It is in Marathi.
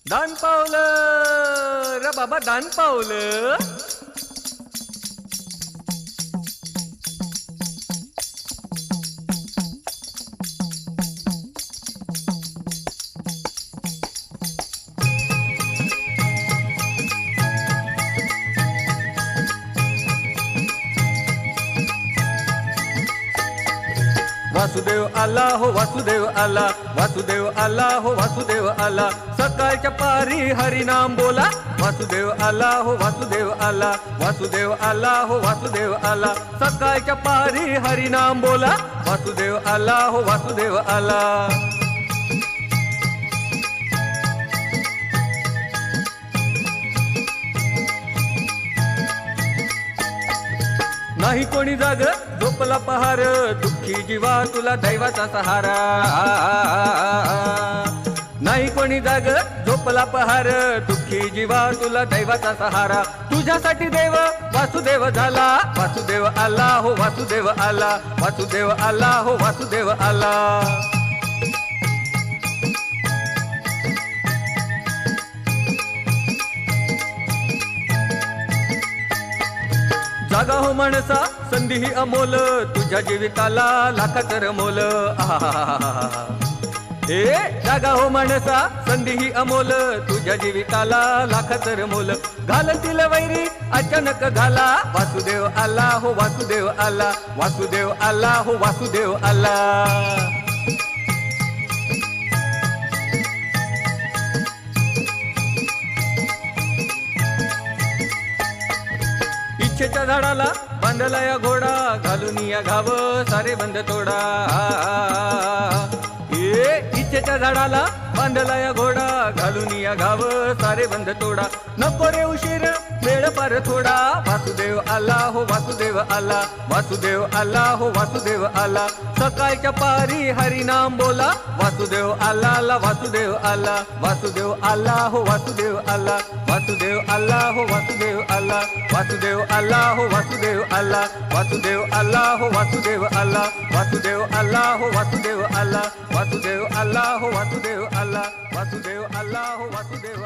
दान पावलं र बाबा, दान पावलं. वासुदेव आला हो, वासुदेव आला, वासुदेव आला हो, वासुदेव आला. सकाळच्या पारी हरिनाम बोला. वासुदेव आला हो, वासुदेव आला, वासुदेव आला हो, वासुदेव आला. सकाळच्या पारी हरिनाम बोला. वासुदेव आला हो, वासुदेव आला. नाही कोणी जाग झोपला पहार, दुःखी जीवा तुला दैवाचा सहारा. नाही कोणी जाग झोपला पहार, दुःखी जीवा तुला दैवाचा सहारा. तुझ्यासाठी देव वासुदेव झाला. वासुदेव आला हो, वासुदेव आला, वासुदेव आला हो, वासुदेव आला. जागा हो माणसा, संधी ही अमोल, तुझ्या जीविताला लाखाचं मोल. ए जागा हो माणसा, संधी ही अमोल, तुझ्या जीविताला लाखाचं मोल. घालतील वैरी अचानक घाला. वासुदेव आला हो, वासुदेव आला, वासुदेव आला हो, वासुदेव आला. इच्छेच्या झाडाला बांधला या घोडा, घालून या घाव सारे बंद तोडा. इच्छेच्या झाडाला बांधला या घोडा, घालून या घाव सारे बंद तोडा. नको रे उशीर वेळ पार थोडा. वासुदेव आला हो, वासुदेव आला, वासुदेव आला हो, वासुदेव आला. सकाळच्या पारी हरिनाम बोला. वासुदेव आला, वासुदेव आला, वासुदेव आला हो, वासुदेव आला, वासुदेव आला हो, वासुदेव आला, वासुदेव आला हो, वासुदेव आला, वासुदेव आला हो, वासुदेव आला, वासुदेव आला हो, वासुदेव आला, वासुदेव आला हो, वासुदेव आला, वासुदेव आला हो, वासुदेव